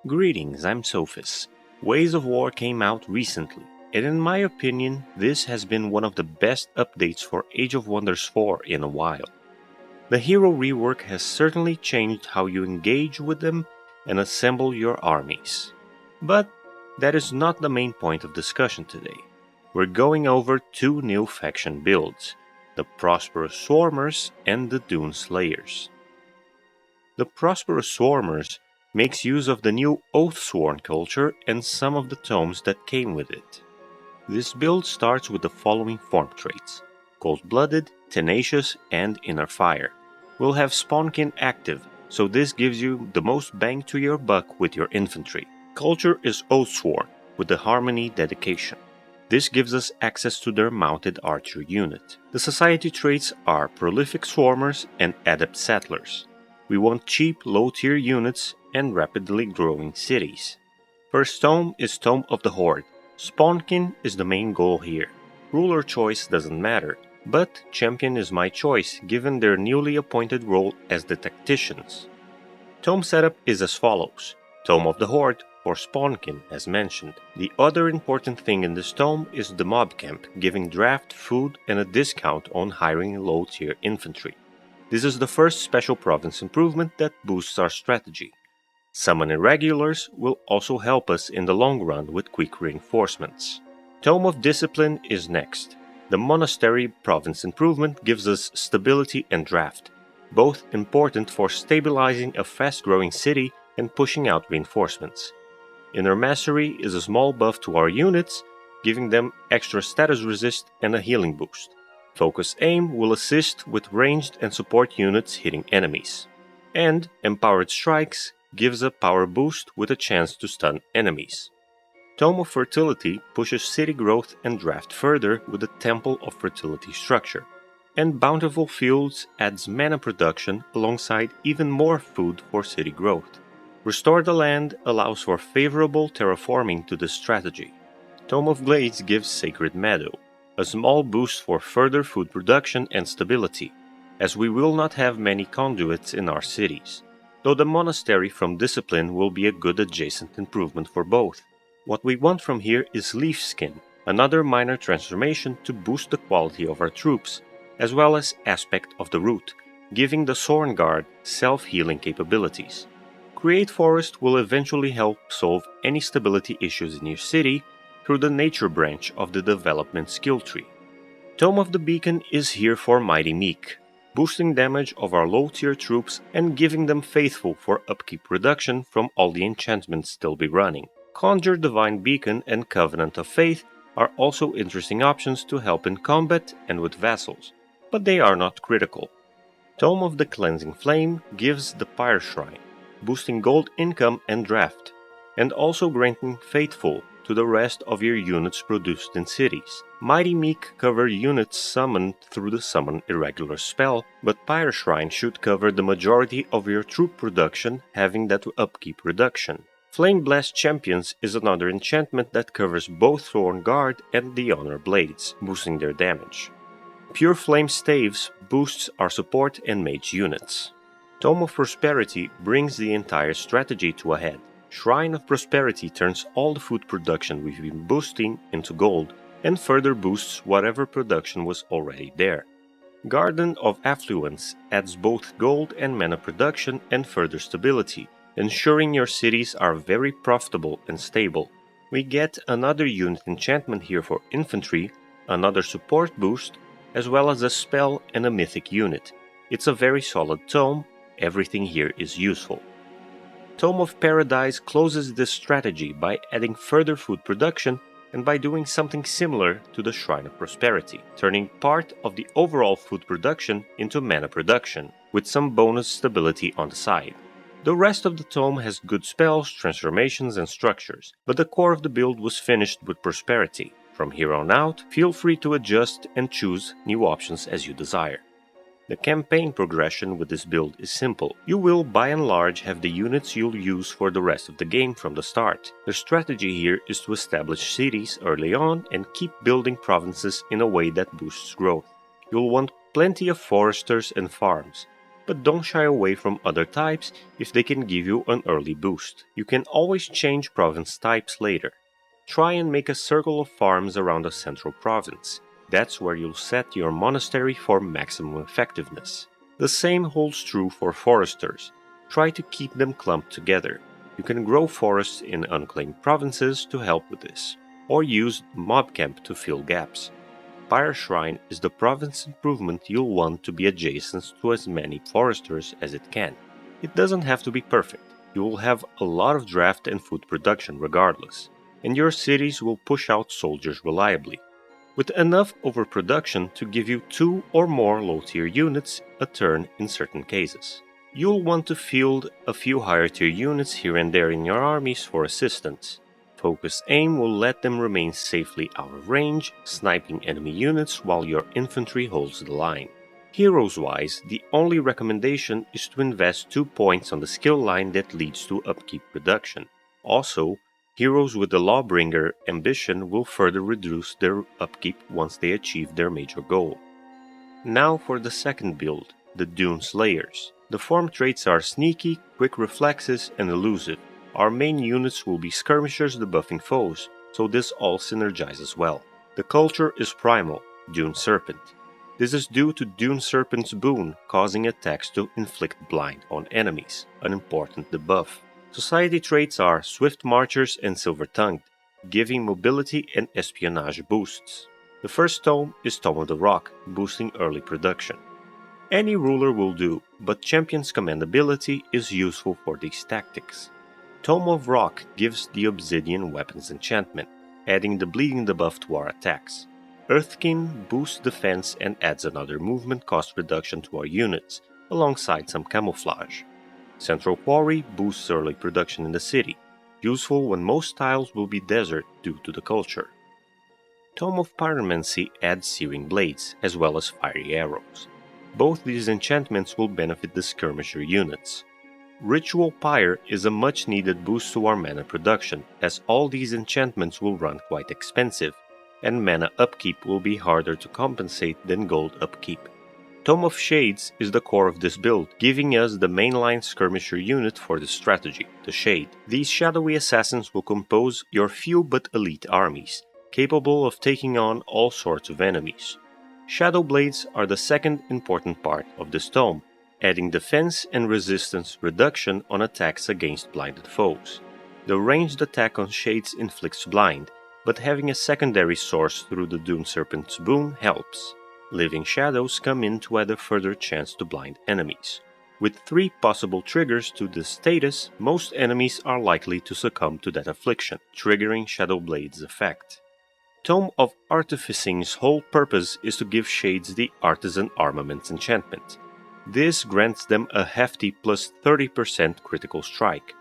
Greetings, I'm Sophis. Ways of War came out recently, and in my opinion, this has been one of the best updates for Age of Wonders 4 in a while. The hero rework has certainly changed how you engage with them and assemble your armies. But that is not the main point of discussion today. We're going over two new faction builds, the Prosperous Swarmers and the Dune Slayers. The Prosperous Swarmers makes use of the new Oathsworn culture and some of the tomes that came with it. This build starts with the following form traits: Cold-Blooded, Tenacious, and Inner Fire. We'll have Spawnkin active, so this gives you the most bang to your buck with your infantry. Culture is Oathsworn, with the Harmony dedication. This gives us access to their mounted archer unit. The society traits are Prolific Swarmers and Adept Settlers. We want cheap, low-tier units and rapidly growing cities. First tome is Tome of the Horde. Spawnkin is the main goal here. Ruler choice doesn't matter, but Champion is my choice given their newly appointed role as the Tacticians. Tome setup is as follows: Tome of the Horde for Spawnkin as mentioned. The other important thing in this tome is the mob camp, giving draft, food, and a discount on hiring low-tier infantry. This is the first special province improvement that boosts our strategy. Summon Irregulars will also help us in the long run with quick reinforcements. Tome of Discipline is next. The Monastery province improvement gives us stability and draft, both important for stabilizing a fast-growing city and pushing out reinforcements. Inner Mastery is a small buff to our units, giving them extra status resist and a healing boost. Focus Aim will assist with ranged and support units hitting enemies. And Empowered Strikes gives a power boost with a chance to stun enemies. Tome of Fertility pushes city growth and draft further with the Temple of Fertility structure. And Bountiful Fields adds mana production alongside even more food for city growth. Restore the Land allows for favorable terraforming to this strategy. Tome of Glades gives Sacred Meadow, a small boost for further food production and stability, as we will not have many conduits in our cities, though the Monastery from Discipline will be a good adjacent improvement for both. What we want from here is Leaf Skin, another minor transformation to boost the quality of our troops, as well as Aspect of the Root, giving the Sorn Guard self-healing capabilities. Create Forest will eventually help solve any stability issues in your city through the nature branch of the development skill tree. Tome of the Beacon is here for Mighty Meek, boosting damage of our low-tier troops and giving them Faithful for upkeep reduction from all the enchantments still be running. Conjure Divine Beacon and Covenant of Faith are also interesting options to help in combat and with vassals, but they are not critical. Tome of the Cleansing Flame gives the Pyre Shrine, boosting gold income and draft, and also granting Faithful to the rest of your units produced in cities. Mighty Meek cover units summoned through the Summon Irregular spell, but Pyre Shrine should cover the majority of your troop production, having that upkeep reduction. Flame Blast Champions is another enchantment that covers both Thorn Guard and the Honor Blades, boosting their damage. Pure Flame Staves boosts our support and mage units. Tome of Prosperity brings the entire strategy to a head. Shrine of Prosperity turns all the food production we've been boosting into gold and further boosts whatever production was already there. Garden of Affluence adds both gold and mana production and further stability, ensuring your cities are very profitable and stable. We get another unit enchantment here for infantry, another support boost, as well as a spell and a mythic unit. It's a very solid tome, everything here is useful. Tome of Paradise closes this strategy by adding further food production and by doing something similar to the Shrine of Prosperity, turning part of the overall food production into mana production, with some bonus stability on the side. The rest of the tome has good spells, transformations, and structures, but the core of the build was finished with Prosperity. From here on out, feel free to adjust and choose new options as you desire. The campaign progression with this build is simple. You will, by and large, have the units you'll use for the rest of the game from the start. The strategy here is to establish cities early on and keep building provinces in a way that boosts growth. You'll want plenty of foresters and farms, but don't shy away from other types if they can give you an early boost. You can always change province types later. Try and make a circle of farms around a central province. That's where you'll set your monastery for maximum effectiveness. The same holds true for foresters. Try to keep them clumped together. You can grow forests in unclaimed provinces to help with this, or use mob camp to fill gaps. Pyre Shrine is the province improvement you'll want to be adjacent to as many foresters as it can. It doesn't have to be perfect. You will have a lot of draft and food production regardless, and your cities will push out soldiers reliably, with enough overproduction to give you 2 or more low-tier units a turn in certain cases. You'll want to field a few higher-tier units here and there in your armies for assistance. Focused aim will let them remain safely out of range, sniping enemy units while your infantry holds the line. Heroes-wise, the only recommendation is to invest 2 points on the skill line that leads to upkeep reduction. Also, heroes with the Lawbringer ambition will further reduce their upkeep once they achieve their major goal. Now for the second build, the Dune Slayers. The form traits are Sneaky, Quick Reflexes, and Elusive. Our main units will be skirmishers debuffing foes, so this all synergizes well. The culture is Primal, Dune Serpent. This is due to Dune Serpent's boon, causing attacks to inflict blind on enemies, an important debuff. Society traits are Swift Marchers and Silver-Tongued, giving mobility and espionage boosts. The first tome is Tome of the Rock, boosting early production. Any ruler will do, but Champion's Commendability is useful for these tactics. Tome of Rock gives the Obsidian Weapons enchantment, adding the bleeding debuff to our attacks. Earthkin boosts defense and adds another movement cost reduction to our units, alongside some camouflage. Central Quarry boosts early production in the city, useful when most tiles will be desert due to the culture. Tome of Pyromancy adds Searing Blades, as well as Fiery Arrows. Both these enchantments will benefit the skirmisher units. Ritual Pyre is a much needed boost to our mana production, as all these enchantments will run quite expensive, and mana upkeep will be harder to compensate than gold upkeep. Tome of Shades is the core of this build, giving us the mainline skirmisher unit for this strategy, the Shade. These shadowy assassins will compose your few but elite armies, capable of taking on all sorts of enemies. Shadow Blades are the second important part of this tome, adding defense and resistance reduction on attacks against blinded foes. The ranged attack on Shades inflicts blind, but having a secondary source through the Dune Serpent's boon helps. Living Shadows come in to add a further chance to blind enemies. With 3 possible triggers to this status, most enemies are likely to succumb to that affliction, triggering Shadow Blade's effect. Tome of Artificing's whole purpose is to give Shades the Artisan Armaments enchantment. This grants them a hefty plus 30% critical strike.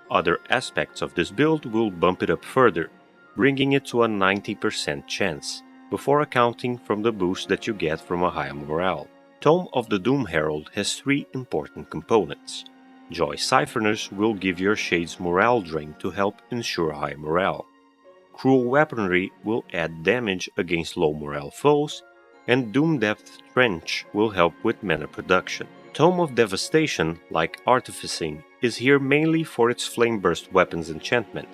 Other aspects of this build will bump it up further, bringing it to a 90% chance, before accounting from the boost that you get from a high morale. Tome of the Doom Herald has 3 important components. Joy Siphoners will give your Shades morale drain to help ensure high morale. Cruel Weaponry will add damage against low morale foes, and Doom Depth Trench will help with mana production. Tome of Devastation, like Artificing, is here mainly for its Flame Burst weapons enchantment,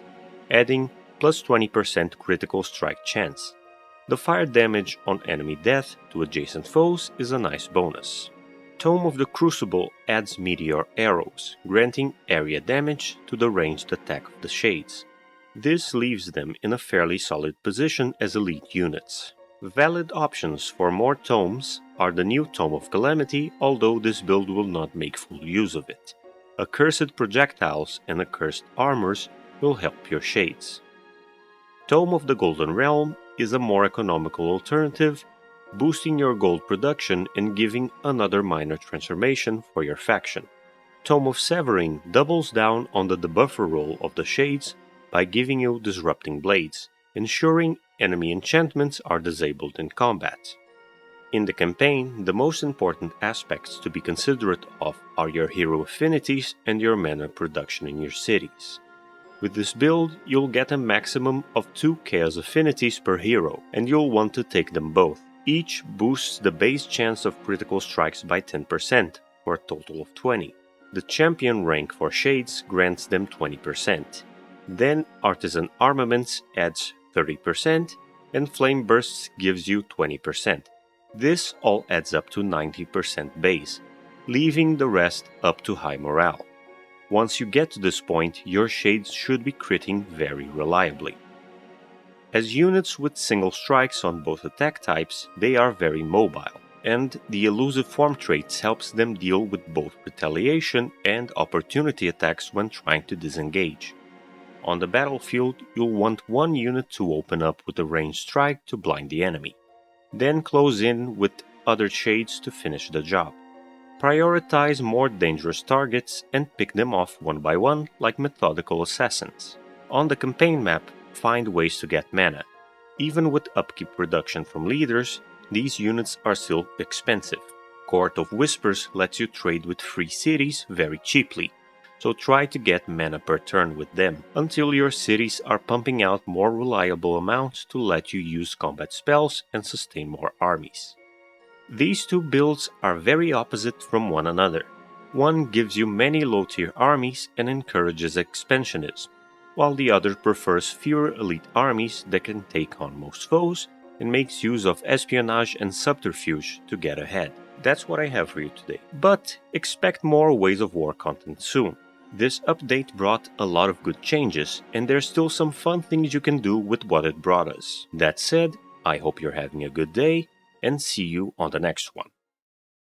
adding plus 20% critical strike chance. The fire damage on enemy death to adjacent foes is a nice bonus. Tome of the Crucible adds Meteor Arrows, granting area damage to the ranged attack of the Shades. This leaves them in a fairly solid position as elite units. Valid options for more tomes are the new Tome of Calamity, although this build will not make full use of it. Accursed Projectiles and Accursed Armors will help your Shades. Tome of the Golden Realm is a more economical alternative, boosting your gold production and giving another minor transformation for your faction. Tome of Severing doubles down on the debuffer role of the Shades by giving you Disrupting Blades, ensuring enemy enchantments are disabled in combat. In the campaign, the most important aspects to be considerate of are your hero affinities and your mana production in your cities. With this build, you'll get a maximum of 2 Chaos affinities per hero, and you'll want to take them both. Each boosts the base chance of critical strikes by 10%, for a total of 20. The champion rank for shades grants them 20%. Then Artisan Armaments adds 30%, and Flame Bursts gives you 20%. This all adds up to 90% base, leaving the rest up to high morale. Once you get to this point, your shades should be critting very reliably. As units with single strikes on both attack types, they are very mobile, and the elusive form traits helps them deal with both retaliation and opportunity attacks when trying to disengage. On the battlefield, you'll want one unit to open up with a ranged strike to blind the enemy, then close in with other shades to finish the job. Prioritize more dangerous targets and pick them off one by one like methodical assassins. On the campaign map, find ways to get mana. Even with upkeep reduction from leaders, these units are still expensive. Court of Whispers lets you trade with free cities very cheaply, so try to get mana per turn with them until your cities are pumping out more reliable amounts to let you use combat spells and sustain more armies. These two builds are very opposite from one another. One gives you many low-tier armies and encourages expansionism, while the other prefers fewer elite armies that can take on most foes and makes use of espionage and subterfuge to get ahead. That's what I have for you today, but expect more Ways of War content soon. This update brought a lot of good changes, and there's still some fun things you can do with what it brought us. That said, I hope you're having a good day, and see you on the next one.